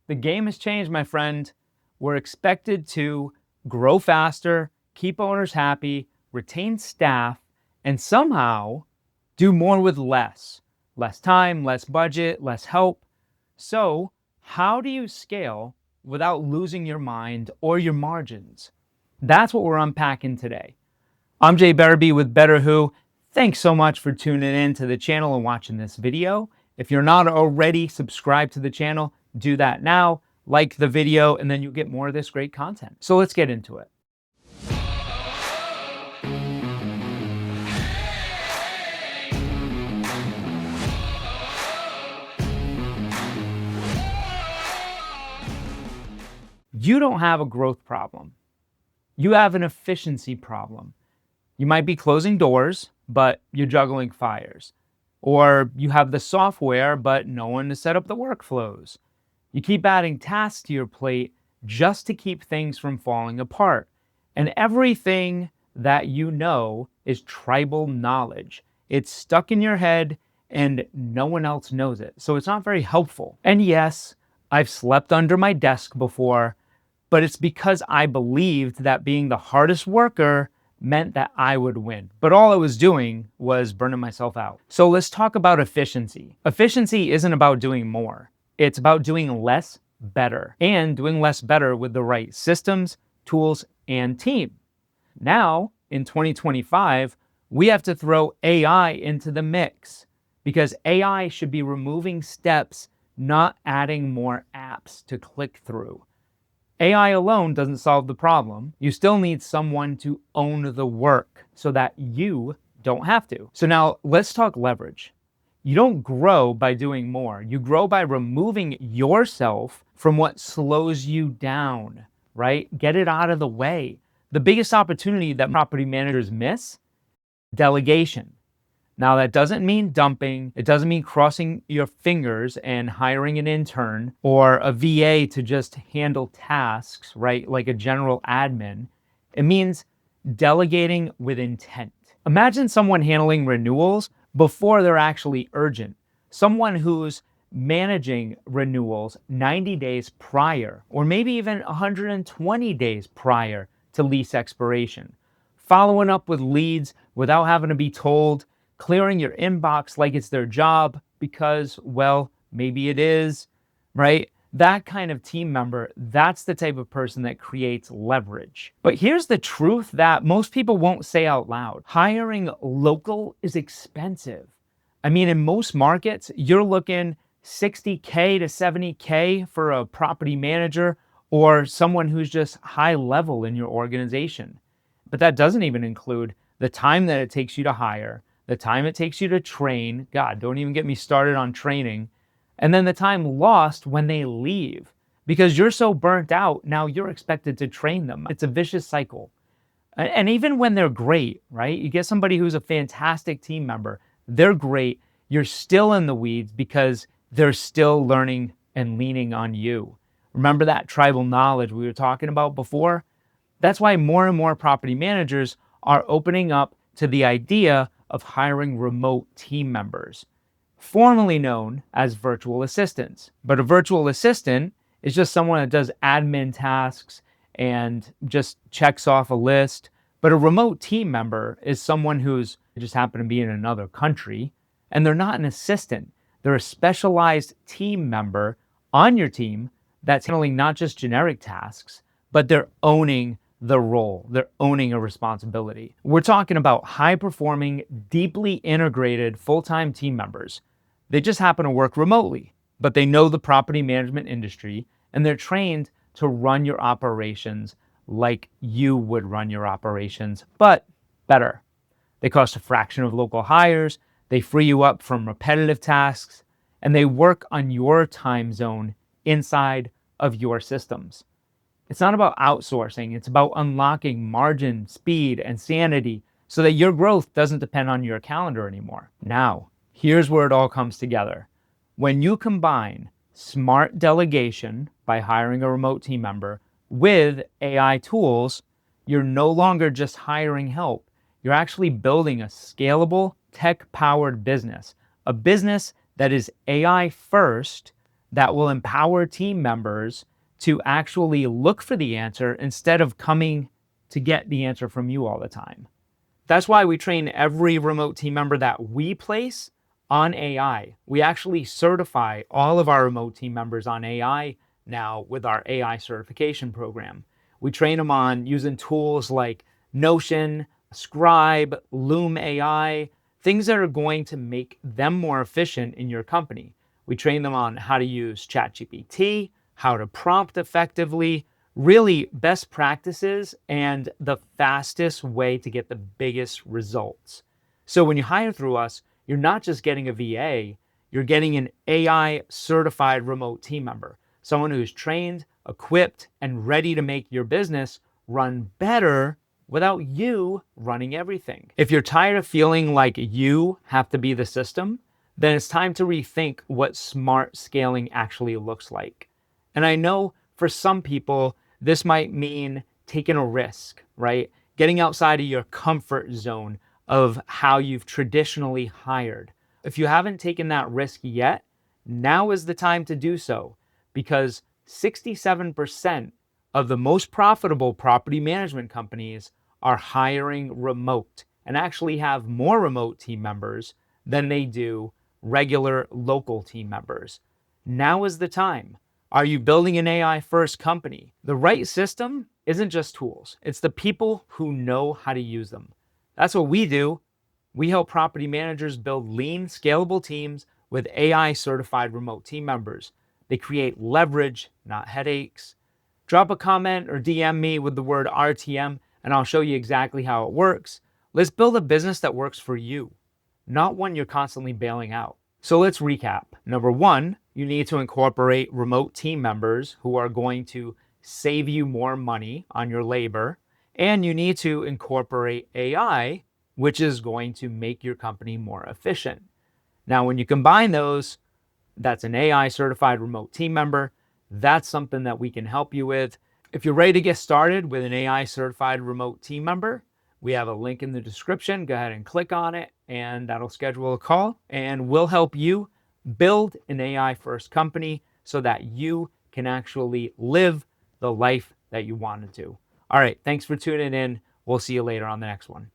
The game has changed, my friend. We're expected to grow faster, keep owners happy, retain staff, and somehow do more with less. Less time, less budget, less help. So, how do you scale without losing your mind or your margins? That's what we're unpacking today. I'm Berube with BetterWho. Thanks so much for tuning in to the channel and watching this video. If you're not already subscribed to the channel, do that now, like the video, and then you'll get more of this great content. So let's get into it. You don't have a growth problem. You have an efficiency problem. You might be closing doors, but you're juggling fires. Or you have the software, but no one to set up the workflows. You keep adding tasks to your plate just to keep things from falling apart. And everything that you know is tribal knowledge. It's stuck in your head and no one else knows it. So it's not very helpful. And yes, I've slept under my desk before, but it's because I believed that being the hardest worker meant that I would win. But all I was doing was burning myself out. So let's talk about efficiency. Efficiency isn't about doing more. It's about doing less better, and doing less better with the right systems, tools, and team. Now, in 2025, we have to throw AI into the mix because AI should be removing steps, not adding more apps to click through. AI alone doesn't solve the problem. You still need someone to own the work so that you don't have to. So now let's talk leverage. You don't grow by doing more. You grow by removing yourself from what slows you down, right? Get it out of the way. The biggest opportunity that property managers miss, delegation. Now, that doesn't mean dumping. It doesn't mean crossing your fingers and hiring an intern or a VA to just handle tasks, right? Like a general admin. It means delegating with intent. Imagine someone handling renewals before they're actually urgent. Someone who's managing renewals 90 days prior, or maybe even 120 days prior to lease expiration. Following up with leads without having to be told, clearing your inbox like it's their job because, well, maybe it is, right? That kind of team member, that's the type of person that creates leverage. But here's the truth that most people won't say out loud. Hiring local is expensive. I mean, in most markets, you're looking $60K to $70K for a property manager or someone who's just high level in your organization. But that doesn't even include the time that it takes you to hire, the time it takes you to train. God, don't even get me started on training. And then the time lost when they leave because you're so burnt out. Now you're expected to train them. It's a vicious cycle. And even when they're great, right? You get somebody who's a fantastic team member. They're great. You're still in the weeds because they're still learning and leaning on you. Remember that tribal knowledge we were talking about before? That's why more and more property managers are opening up to the idea of hiring remote team members, formerly known as virtual assistants. But a virtual assistant is just someone that does admin tasks and just checks off a list. But a remote team member is someone who's just happened to be in another country, and they're not an assistant. They're a specialized team member on your team that's handling not just generic tasks, but they're owning the role. They're owning a responsibility. We're talking about high-performing, deeply integrated full-time team members. They just happen to work remotely, but they know the property management industry and they're trained to run your operations like you would run your operations, but better. They cost a fraction of local hires, they free you up from repetitive tasks, and they work on your time zone inside of your systems. It's not about outsourcing. It's about unlocking margin, speed, and sanity so that your growth doesn't depend on your calendar anymore. Now, here's where it all comes together. When you combine smart delegation by hiring a remote team member with AI tools, you're no longer just hiring help. You're actually building a scalable, tech-powered business, a business that is AI first, that will empower team members to actually look for the answer instead of coming to get the answer from you all the time. That's why we train every remote team member that we place on AI. We actually certify all of our remote team members on AI now with our AI certification program. We train them on using tools like Notion, Scribe, Loom AI, things that are going to make them more efficient in your company. We train them on how to use ChatGPT, how to prompt effectively, really best practices and the fastest way to get the biggest results. So when you hire through us, you're not just getting a VA, you're getting an AI certified remote team member, someone who's trained, equipped, and ready to make your business run better without you running everything. If you're tired of feeling like you have to be the system, then it's time to rethink what smart scaling actually looks like. And I know for some people, this might mean taking a risk, right? Getting outside of your comfort zone of how you've traditionally hired. If you haven't taken that risk yet, now is the time to do so, because 67% of the most profitable property management companies are hiring remote and actually have more remote team members than they do regular local team members. Now is the time. Are you building an AI first company? The right system isn't just tools. It's the people who know how to use them. That's what we do. We help property managers build lean, scalable teams with AI certified remote team members. They create leverage, not headaches. Drop a comment or DM me with the word RTM and I'll show you exactly how it works. Let's build a business that works for you, not one you're constantly bailing out. So let's recap. Number one, you need to incorporate remote team members who are going to save you more money on your labor. And you need to incorporate AI, which is going to make your company more efficient. Now, when you combine those, that's an AI certified remote team member. That's something that we can help you with. If you're ready to get started with an AI certified remote team member, we have a link in the description. Go ahead and click on it and that'll schedule a call and we'll help you build an AI first company so that you can actually live the life that you wanted to. All right, thanks for tuning in. We'll see you later on the next one.